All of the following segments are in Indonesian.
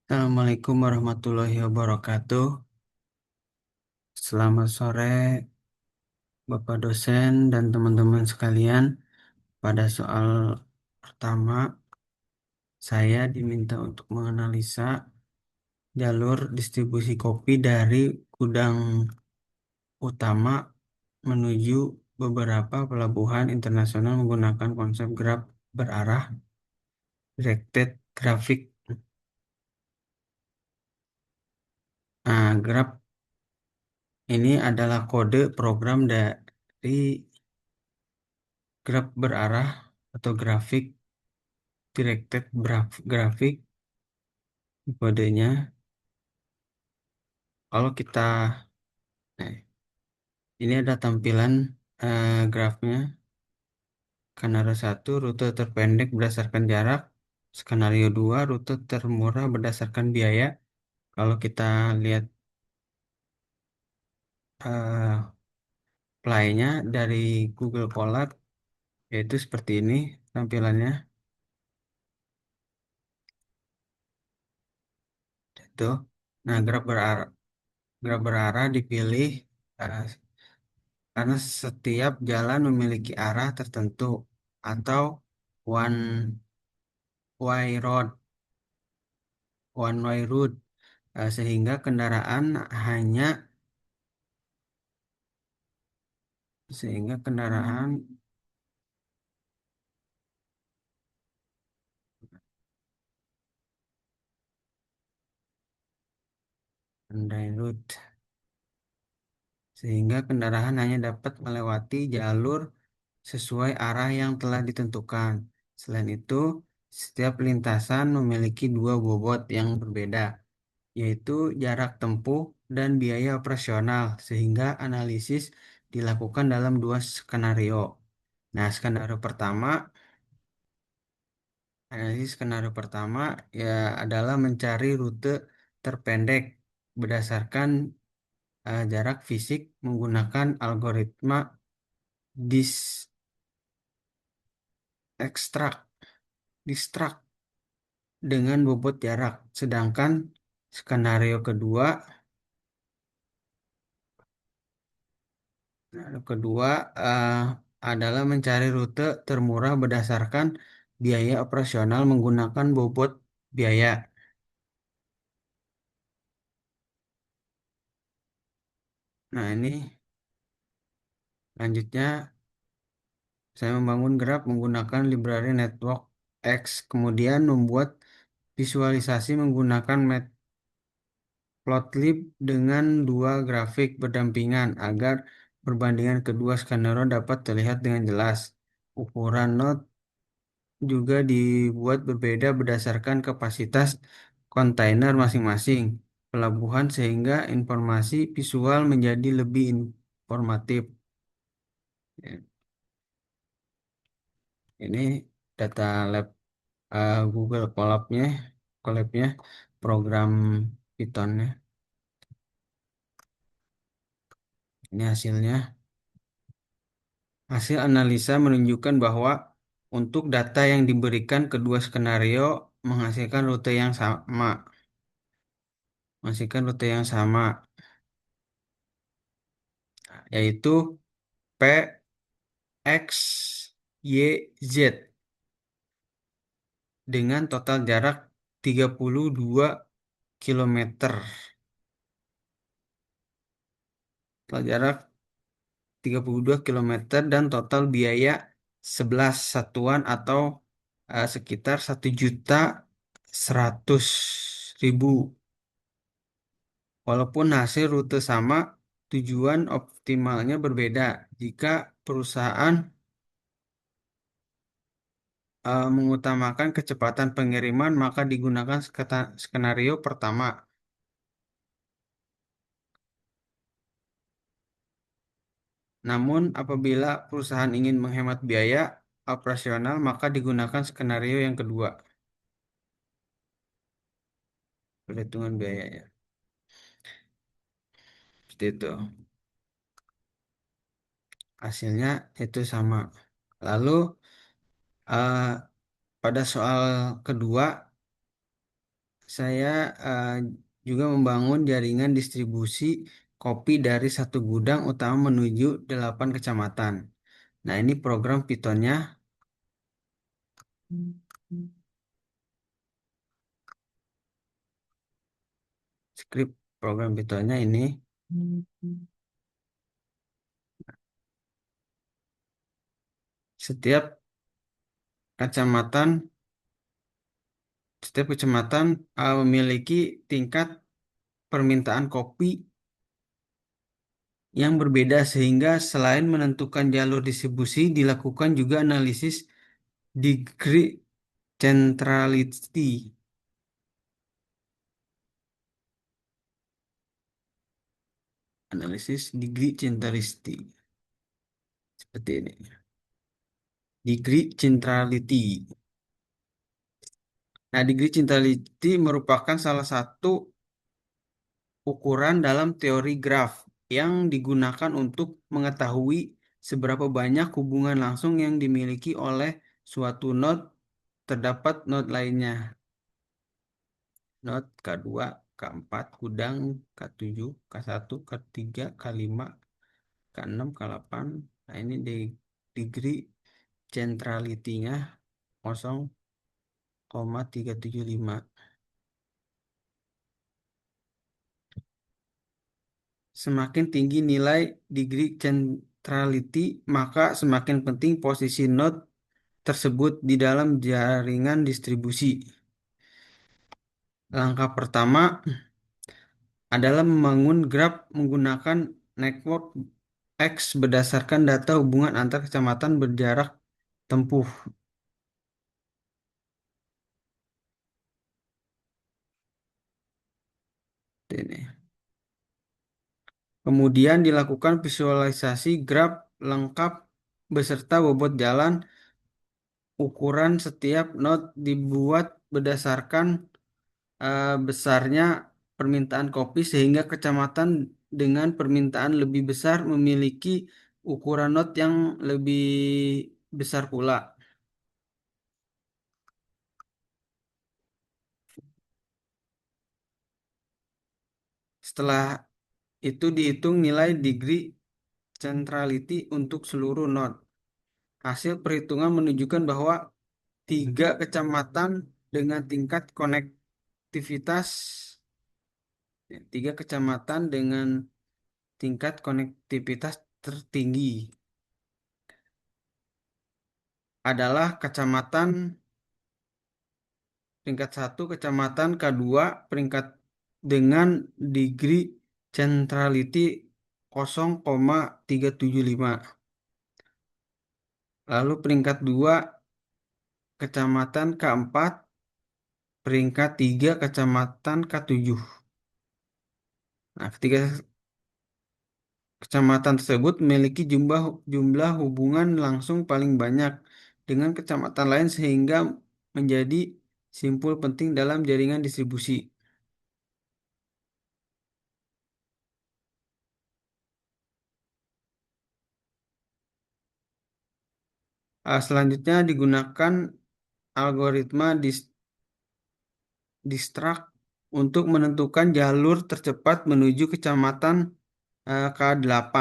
Assalamualaikum warahmatullahi wabarakatuh. Selamat sore, Bapak dosen dan teman-teman sekalian. Pada soal pertama, saya diminta untuk menganalisa jalur distribusi kopi dari gudang utama menuju beberapa pelabuhan internasional menggunakan konsep graf berarah directed graphic. Graf ini adalah kode program dari graf berarah atau grafik directed grafik kodenya. Kalau kita eh, ini ada tampilan grafnya. Skenario 1 rute terpendek berdasarkan jarak, skenario 2 rute termurah berdasarkan biaya. Kalau kita lihat eh, playnya dari Google Colab, yaitu seperti ini tampilannya. Itu. Nah, graf berarah dipilih eh, karena setiap jalan memiliki arah tertentu atau one way road, one way route, sehingga hanya kendaraan one way route, sehingga kendaraan hanya dapat melewati jalur sesuai arah yang telah ditentukan. Selain itu, setiap lintasan memiliki dua bobot yang berbeda, yaitu jarak tempuh dan biaya operasional, sehingga analisis dilakukan dalam dua skenario. Nah, skenario pertama ya adalah mencari rute terpendek berdasarkan jarak fisik menggunakan algoritma dis ekstrak distract dengan bobot jarak. Sedangkan skenario kedua skenario kedua eh, adalah mencari rute termurah berdasarkan biaya operasional menggunakan bobot biaya. Nah, ini lanjutnya saya membangun graf menggunakan library Network X, kemudian membuat visualisasi menggunakan Matplotlib dengan dua grafik berdampingan agar perbandingan kedua skenario dapat terlihat dengan jelas. Ukuran node juga dibuat berbeda berdasarkan kapasitas kontainer masing-masing pelabuhan sehingga informasi visual menjadi lebih informatif. Ini data lab Google Colab-nya program Python-nya. Ini hasilnya. Hasil analisa menunjukkan bahwa untuk data yang diberikan kedua skenario menghasilkan rute yang sama, menghasilkan rute yang sama, yaitu P, X, Y, Z dengan total jarak 32 kilometer. Total jarak 32 kilometer dan total biaya 11 satuan atau sekitar 1.100.000. Walaupun hasil rute sama, tujuan optimalnya berbeda. Jika perusahaan mengutamakan kecepatan pengiriman, maka digunakan skenario pertama. Namun, apabila perusahaan ingin menghemat biaya operasional, maka digunakan skenario yang kedua. Perhitungan biayanya. Seperti itu. Hasilnya itu sama. Lalu, eh, pada soal kedua, Saya eh, juga membangun jaringan distribusi kopi dari satu gudang utama menuju 8 kecamatan. Nah, ini program Python-nya, skrip program Python-nya ini. Setiap kecamatan, setiap kecamatan memiliki tingkat permintaan kopi yang berbeda sehingga selain menentukan jalur distribusi, dilakukan juga analisis degree centrality. Analisis degree centrality. Seperti ini. Degree centrality. Nah, degree centrality merupakan salah satu ukuran dalam teori graf yang digunakan untuk mengetahui seberapa banyak hubungan langsung yang dimiliki oleh suatu node terdapat node lainnya. Node K2, K4, gudang, K7, K1, K3, K5, K6, K8. Nah, ini di degree centrality-nya 0,375. Semakin tinggi nilai degree centrality, maka semakin penting posisi node tersebut di dalam jaringan distribusi. Langkah pertama adalah membangun graf menggunakan network X berdasarkan data hubungan antar kecamatan berjarak tempuh. Ini. Kemudian dilakukan visualisasi graf lengkap beserta bobot jalan. Ukuran setiap node dibuat berdasarkan besarnya permintaan kopi sehingga kecamatan dengan permintaan lebih besar memiliki ukuran node yang lebih besar pula. Setelah itu dihitung nilai degree centrality untuk seluruh node. Hasil perhitungan menunjukkan bahwa 3 kecamatan dengan tingkat konektivitas, 3 kecamatan dengan tingkat konektivitas tertinggi adalah kecamatan peringkat 1, kecamatan K2 peringkat dengan degree centrality 0,375. Lalu peringkat 2 kecamatan K4, peringkat 3 kecamatan K7. Nah, ketiga kecamatan tersebut memiliki jumlah jumlah hubungan langsung paling banyak dengan kecamatan lain sehingga menjadi simpul penting dalam jaringan distribusi. Selanjutnya digunakan algoritma distract untuk menentukan jalur tercepat menuju kecamatan K8.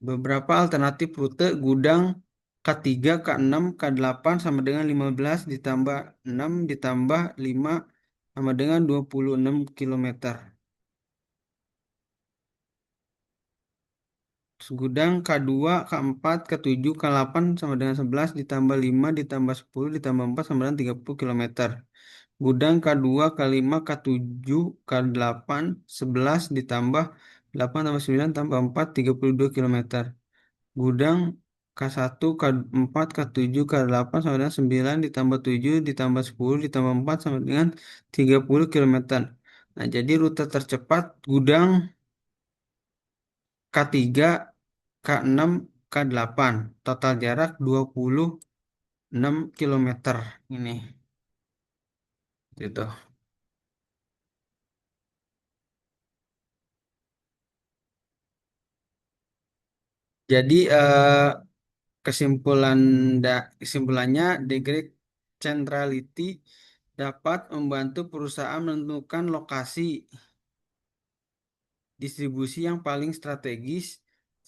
Beberapa alternatif rute gudang K3, K6, K8 sama dengan 15 ditambah 6 ditambah 5 sama dengan 26 kilometer. Gudang K2, K4, K7, K8 sama dengan 11 ditambah 5 ditambah 10 ditambah 4 sama dengan 30 kilometer. Gudang K2, K5, K7, K8, 11 ditambah 8 tambah 9 tambah 4, 32 kilometer. Gudang K1, K4, K7, K8 sama dengan 9 ditambah 7 ditambah 10 ditambah 4 sama dengan 30 kilometer. Nah, jadi rute tercepat gudang K3, K6, K8. Total jarak 26 kilometer ini. Gitu. Jadi Kesimpulan kesimpulannya, degree centrality dapat membantu perusahaan menentukan lokasi distribusi yang paling strategis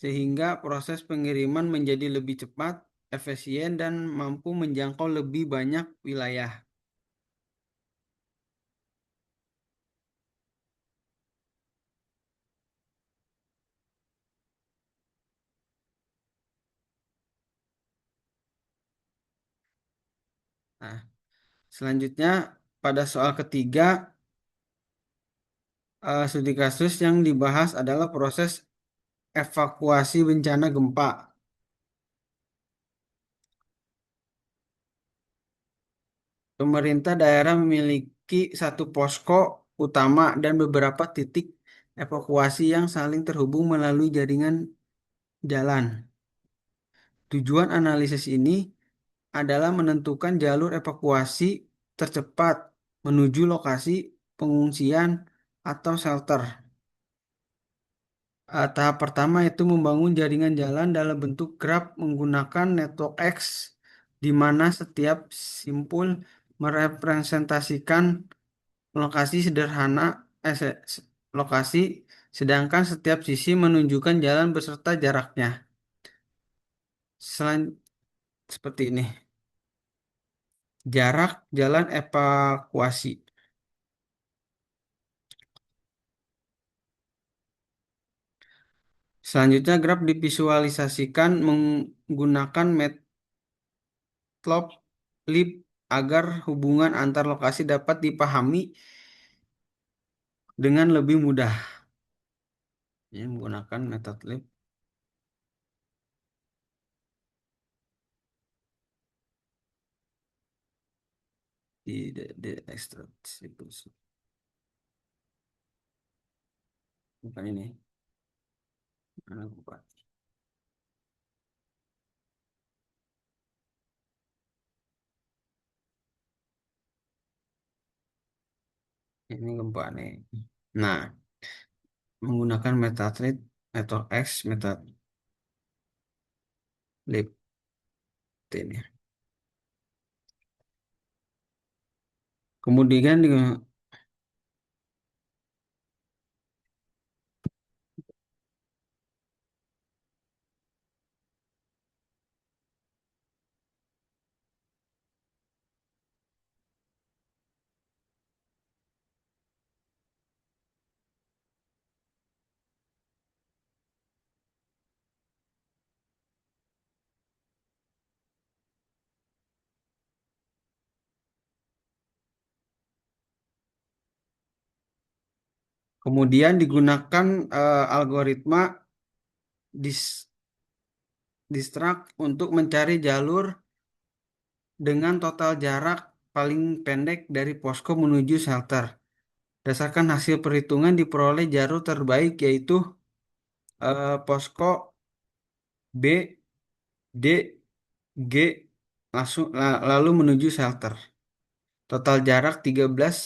sehingga proses pengiriman menjadi lebih cepat, efisien, dan mampu menjangkau lebih banyak wilayah. Nah, selanjutnya pada soal ketiga, studi kasus yang dibahas adalah proses evakuasi bencana gempa. Pemerintah daerah memiliki satu posko utama dan beberapa titik evakuasi yang saling terhubung melalui jaringan jalan. Tujuan analisis ini adalah menentukan jalur evakuasi tercepat menuju lokasi pengungsian atau shelter. Tahap pertama itu membangun jaringan jalan dalam bentuk graf menggunakan network X, di mana setiap simpul merepresentasikan lokasi sederhana eh, se- se- lokasi, sedangkan setiap sisi menunjukkan jalan beserta jaraknya. Selain seperti ini, jarak jalan evakuasi. Selanjutnya, graf divisualisasikan menggunakan matplotlib agar hubungan antar lokasi dapat dipahami dengan lebih mudah. Ini menggunakan matplotlib di ekstraksi. Bukan ini. Mana gua? Ini gempa nih. Nah, menggunakan metode metode X, metode lip ini. Kemudian kemudian digunakan algoritma dis distract untuk mencari jalur dengan total jarak paling pendek dari posko menuju shelter. Berdasarkan hasil perhitungan diperoleh jalur terbaik yaitu posko B, D, G lalu menuju shelter. Total jarak 13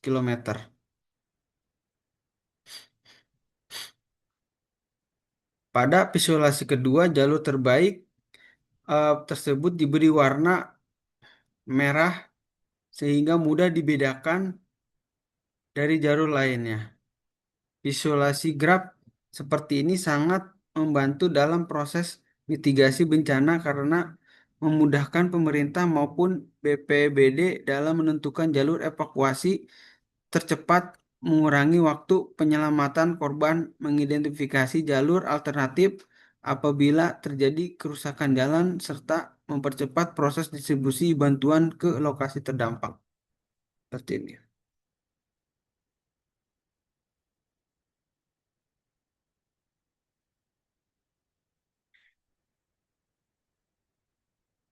kilometer. Pada visualisasi kedua, jalur terbaik tersebut diberi warna merah sehingga mudah dibedakan dari jalur lainnya. Visualisasi graf seperti ini sangat membantu dalam proses mitigasi bencana karena memudahkan pemerintah maupun BPBD dalam menentukan jalur evakuasi tercepat, mengurangi waktu penyelamatan korban, mengidentifikasi jalur alternatif apabila terjadi kerusakan jalan, serta mempercepat proses distribusi bantuan ke lokasi terdampak. Seperti ini.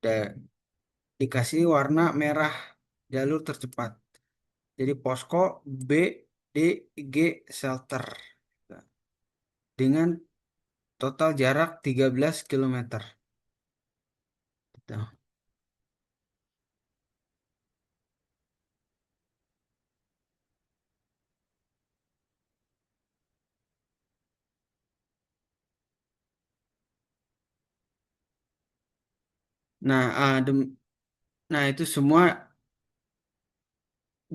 Dan dikasih warna merah jalur tercepat. Jadi posko B, D, G shelter dengan total jarak 13 kilometer. Gitu. Nah, nah itu semua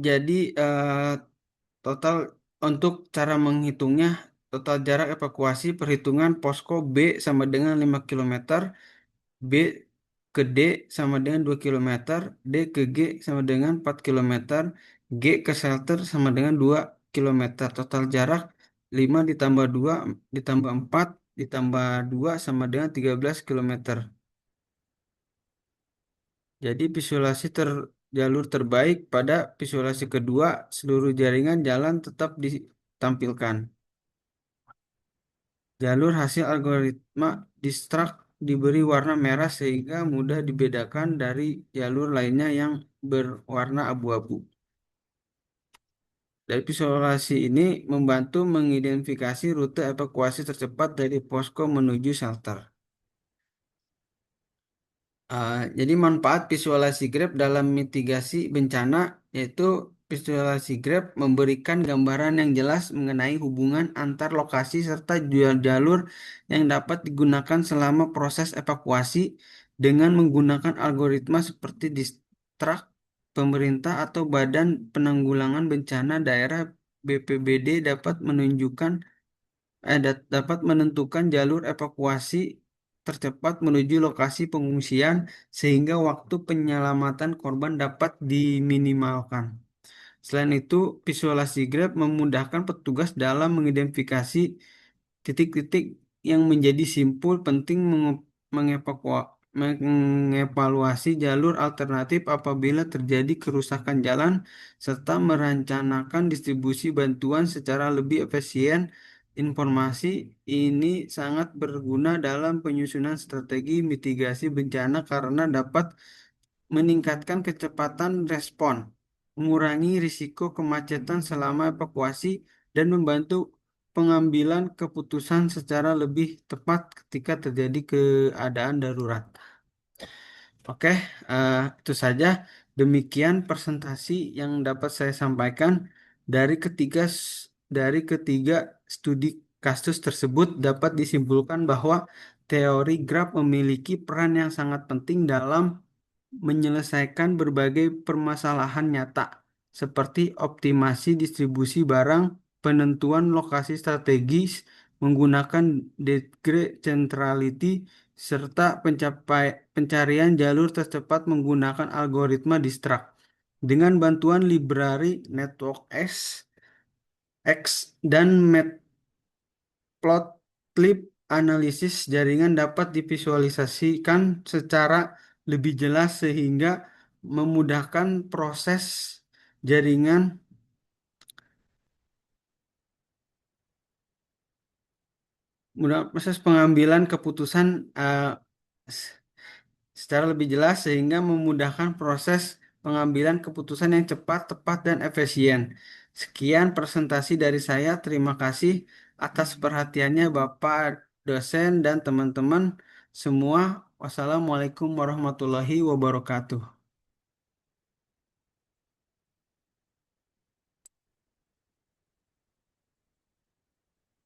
jadi total untuk cara menghitungnya, total jarak evakuasi perhitungan posko B sama dengan 5 km, B ke D sama dengan 2 km, D ke G sama dengan 4 km, G ke shelter sama dengan 2 km. Total jarak 5 ditambah 2 ditambah 4 ditambah 2 sama dengan 13 km. Jadi jalur terbaik pada visualisasi kedua, seluruh jaringan jalan tetap ditampilkan. Jalur hasil algoritma distrust diberi warna merah sehingga mudah dibedakan dari jalur lainnya yang berwarna abu-abu. Dari visualisasi ini membantu mengidentifikasi rute evakuasi tercepat dari posko menuju shelter. Jadi manfaat visualisasi Grab dalam mitigasi bencana yaitu visualisasi Grab memberikan gambaran yang jelas mengenai hubungan antar lokasi serta jalur yang dapat digunakan selama proses evakuasi dengan menggunakan algoritma seperti Distrust, pemerintah atau Badan Penanggulangan Bencana Daerah BPBD dapat menentukan jalur evakuasi tercepat menuju lokasi pengungsian sehingga waktu penyelamatan korban dapat diminimalkan. Selain itu, visualisasi Grab memudahkan petugas dalam mengidentifikasi titik-titik yang menjadi simpul penting mengevaluasi jalur alternatif apabila terjadi kerusakan jalan serta merencanakan distribusi bantuan secara lebih efisien. Informasi ini sangat berguna dalam penyusunan strategi mitigasi bencana karena dapat meningkatkan kecepatan respon, mengurangi risiko kemacetan selama evakuasi, dan membantu pengambilan keputusan secara lebih tepat ketika terjadi keadaan darurat. Oke, itu saja. Demikian presentasi yang dapat saya sampaikan dari dari ketiga studi kasus tersebut dapat disimpulkan bahwa teori graf memiliki peran yang sangat penting dalam menyelesaikan berbagai permasalahan nyata, seperti optimasi distribusi barang, penentuan lokasi strategis menggunakan degree centrality, serta pencarian jalur tercepat menggunakan algoritma Distract. Dengan bantuan library Network X dan Matplotlib, analisis jaringan dapat divisualisasikan secara lebih jelas sehingga memudahkan jaringan proses pengambilan keputusan s- secara lebih jelas sehingga memudahkan proses pengambilan keputusan yang cepat, tepat, dan efisien. Sekian presentasi dari saya. Terima kasih atas perhatiannya Bapak dosen dan teman-teman semua. Wassalamualaikum warahmatullahi wabarakatuh.